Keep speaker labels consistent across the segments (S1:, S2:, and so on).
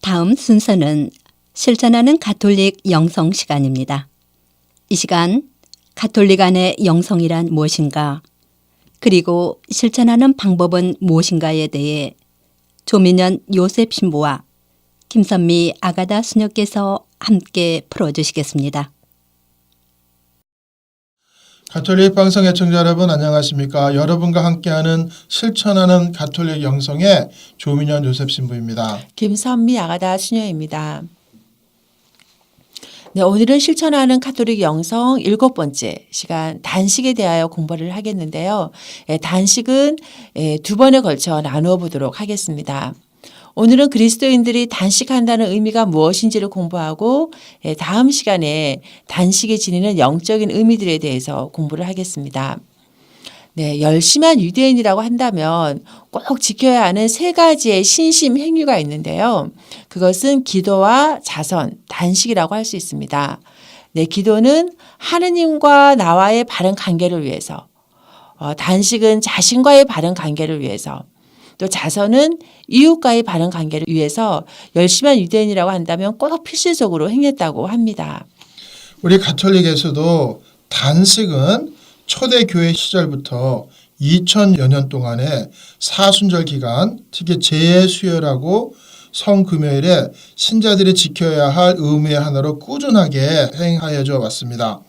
S1: 다음 순서는 실천하는 가톨릭 영성 시간입니다. 이 시간 가톨릭 안의 영성이란 무엇인가, 그리고 실천하는 방법은 무엇인가에 대해 조민현 요셉 신부와 김선미 아가다 수녀께서 함께 풀어주시겠습니다.
S2: 가톨릭 방송 애청자 여러분 안녕하십니까? 여러분과 함께하는 실천하는 가톨릭 영성의 조민현 요셉 신부입니다.
S3: 김선미 아가다 수녀입니다. 네, 오늘은 실천하는 가톨릭 영성 7번째 시간 단식에 대하여 공부를 하겠는데요. 단식은 2번에 걸쳐 나누어 보도록 하겠습니다. 오늘은 그리스도인들이 단식한다는 의미가 무엇인지를 공부하고 다음 시간에 단식이 지니는 영적인 의미들에 대해서 공부를 하겠습니다. 네, 열심한 유대인이라고 한다면 꼭 지켜야 하는 3가지의 신심 행위가 있는데요. 그것은 기도와 자선, 단식이라고 할 수 있습니다. 네, 기도는 하느님과 나와의 바른 관계를 위해서, 단식은 자신과의 바른 관계를 위해서, 또 자선은 이웃과의 바른 관계를 위해서 열심한 유대인이라고 한다면 꼭 필수적으로 행했다고 합니다.
S2: 우리 가톨릭에서도 단식은 초대교회 시절부터 2000여 년 동안의 사순절 기간, 특히 재수혈하고 성금요일에 신자들이 지켜야 할 의무의 하나로 꾸준하게 행하여져 왔습니다.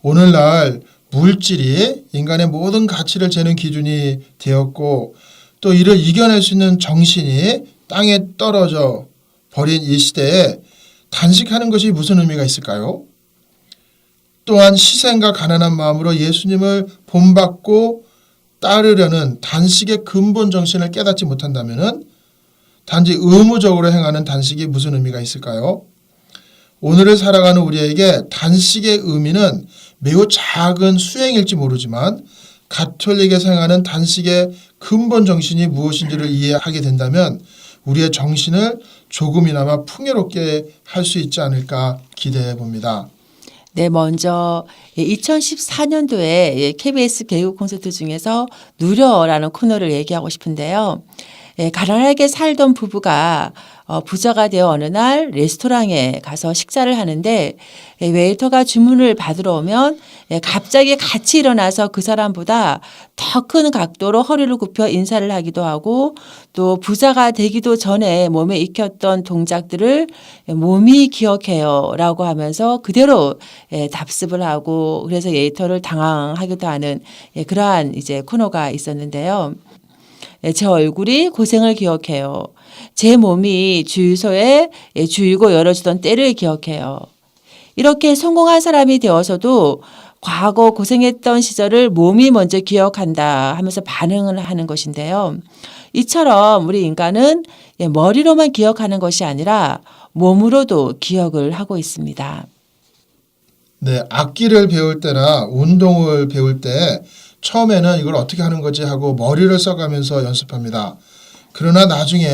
S2: 오늘날 물질이 인간의 모든 가치를 재는 기준이 되었고, 또 이를 이겨낼 수 있는 정신이 땅에 떨어져 버린 이 시대에 단식하는 것이 무슨 의미가 있을까요? 또한 희생과 가난한 마음으로 예수님을 본받고 따르려는 단식의 근본 정신을 깨닫지 못한다면 단지 의무적으로 행하는 단식이 무슨 의미가 있을까요? 오늘을 살아가는 우리에게 단식의 의미는 매우 작은 수행일지 모르지만 가톨릭에서 행하는 단식의 근본 정신이 무엇인지를 이해하게 된다면 우리의 정신을 조금이나마 풍요롭게 할 수 있지 않을까 기대해 봅니다.
S3: 네, 먼저 2014년도에 KBS 개국 콘서트 중에서 누려라는 코너를 얘기하고 싶은데요. 가난하게 살던 부부가 부자가 되어 어느 날 레스토랑에 가서 식사를 하는데 웨이터가 주문을 받으러 오면 갑자기 같이 일어나서 그 사람보다 더 큰 각도로 허리를 굽혀 인사를 하기도 하고, 또 부자가 되기도 전에 몸에 익혔던 동작들을 몸이 기억해요 라고 하면서 그대로 답습을 하고, 그래서 웨이터를 당황하기도 하는 그러한 이제 코너가 있었는데요. 제 얼굴이 고생을 기억해요. 제 몸이 주유소에 주이고 열어주던 때를 기억해요. 이렇게 성공한 사람이 되어서도 과거 고생했던 시절을 몸이 먼저 기억한다 하면서 반응을 하는 것인데요. 이처럼 우리 인간은 머리로만 기억하는 것이 아니라 몸으로도 기억을 하고 있습니다.
S2: 네, 악기를 배울 때나 운동을 배울 때 처음에는 이걸 어떻게 하는 거지 하고 머리를 써가면서 연습합니다. 그러나 나중에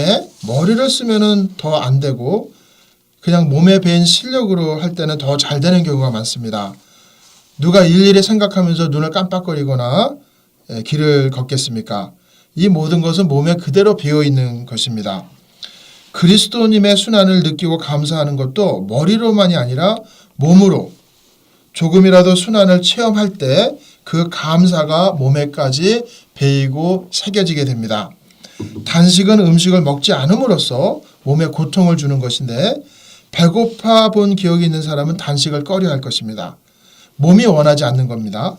S2: 머리를 쓰면은 더 안 되고 그냥 몸에 배인 실력으로 할 때는 더 잘 되는 경우가 많습니다. 누가 일일이 생각하면서 눈을 깜빡거리거나 길을 걷겠습니까? 이 모든 것은 몸에 그대로 배어 있는 것입니다. 그리스도님의 순환을 느끼고 감사하는 것도 머리로만이 아니라 몸으로 조금이라도 순환을 체험할 때 그 감사가 몸에까지 배이고 새겨지게 됩니다. 단식은 음식을 먹지 않음으로써 몸에 고통을 주는 것인데, 배고파 본 기억이 있는 사람은 단식을 꺼려할 것입니다. 몸이 원하지 않는 겁니다.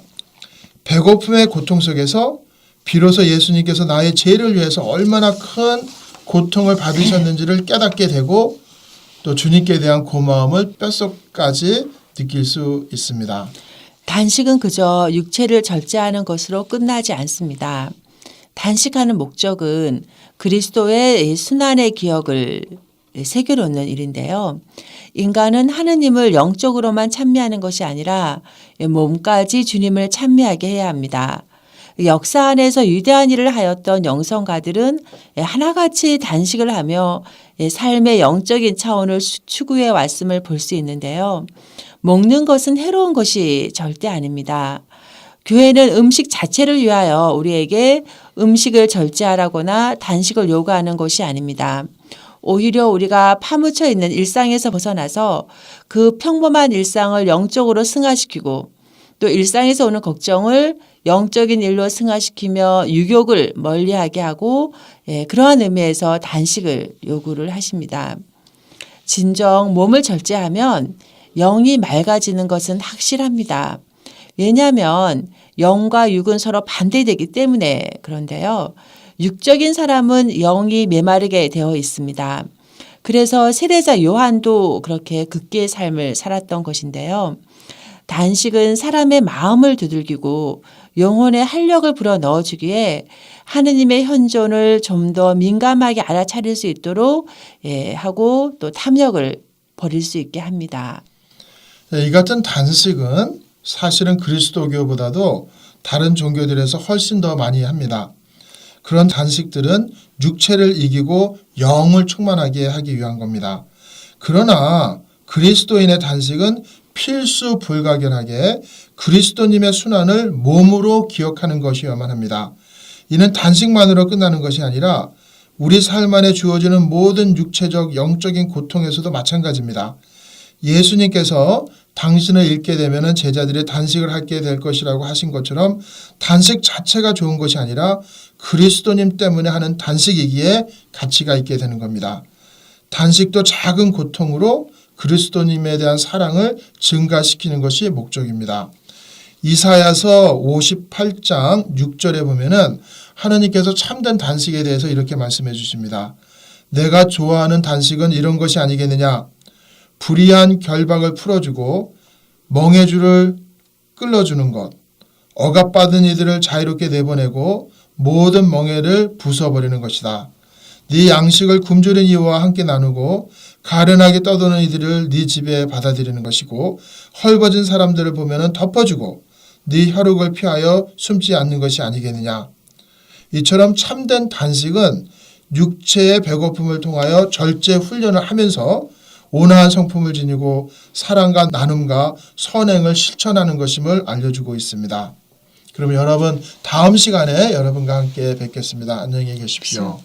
S2: 배고픔의 고통 속에서 비로소 예수님께서 나의 죄를 위해서 얼마나 큰 고통을 받으셨는지를 깨닫게 되고, 또 주님께 대한 고마움을 뼛속까지 느낄 수 있습니다.
S3: 단식은 그저 육체를 절제하는 것으로 끝나지 않습니다. 단식하는 목적은 그리스도의 순환의 기억을 새겨놓는 일인데요. 인간은 하느님을 영적으로만 찬미하는 것이 아니라 몸까지 주님을 찬미하게 해야 합니다. 역사 안에서 위대한 일을 하였던 영성가들은 하나같이 단식을 하며 삶의 영적인 차원을 추구해 왔음을 볼 수 있는데요. 먹는 것은 해로운 것이 절대 아닙니다. 교회는 음식 자체를 위하여 우리에게 음식을 절제하라거나 단식을 요구하는 것이 아닙니다. 오히려 우리가 파묻혀 있는 일상에서 벗어나서 그 평범한 일상을 영적으로 승화시키고 또 일상에서 오는 걱정을 영적인 일로 승화시키며 유욕을 멀리하게 하고 그러한 의미에서 단식을 요구를 하십니다. 진정 몸을 절제하면 영이 맑아지는 것은 확실합니다. 왜냐하면 영과 육은 서로 반대되기 때문에 그런데요. 육적인 사람은 영이 메마르게 되어 있습니다. 그래서 세례자 요한도 그렇게 극기의 삶을 살았던 것인데요. 단식은 사람의 마음을 두들기고 영혼의 활력을 불어 넣어주기에 하느님의 현존을 좀 더 민감하게 알아차릴 수 있도록 하고 또 탐욕을 버릴 수 있게 합니다.
S2: 이 같은 단식은 사실은 그리스도교보다도 다른 종교들에서 훨씬 더 많이 합니다. 그런 단식들은 육체를 이기고 영을 충만하게 하기 위한 겁니다. 그러나 그리스도인의 단식은 필수 불가결하게 그리스도님의 순환을 몸으로 기억하는 것이어야만 합니다. 이는 단식만으로 끝나는 것이 아니라 우리 삶 안에 주어지는 모든 육체적 영적인 고통에서도 마찬가지입니다. 예수님께서 당신을 잃게 되면 제자들이 단식을 하게 될 것이라고 하신 것처럼 단식 자체가 좋은 것이 아니라 그리스도님 때문에 하는 단식이기에 가치가 있게 되는 겁니다. 단식도 작은 고통으로 그리스도님에 대한 사랑을 증가시키는 것이 목적입니다. 이사야서 58장 6절에 보면은 하나님께서 참된 단식에 대해서 이렇게 말씀해 주십니다. 내가 좋아하는 단식은 이런 것이 아니겠느냐. 불의한 결박을 풀어주고 멍해줄을 끌어주는 것, 억압받은 이들을 자유롭게 내보내고 모든 멍해를 부숴버리는 것이다. 네 양식을 굶주린 이와 함께 나누고 가련하게 떠도는 이들을 네 집에 받아들이는 것이고 헐벗은 사람들을 보면 덮어주고 네 혈육을 피하여 숨지 않는 것이 아니겠느냐. 이처럼 참된 단식은 육체의 배고픔을 통하여 절제 훈련을 하면서 온화한 성품을 지니고 사랑과 나눔과 선행을 실천하는 것임을 알려주고 있습니다. 그러면 여러분 다음 시간에 여러분과 함께 뵙겠습니다. 안녕히 계십시오.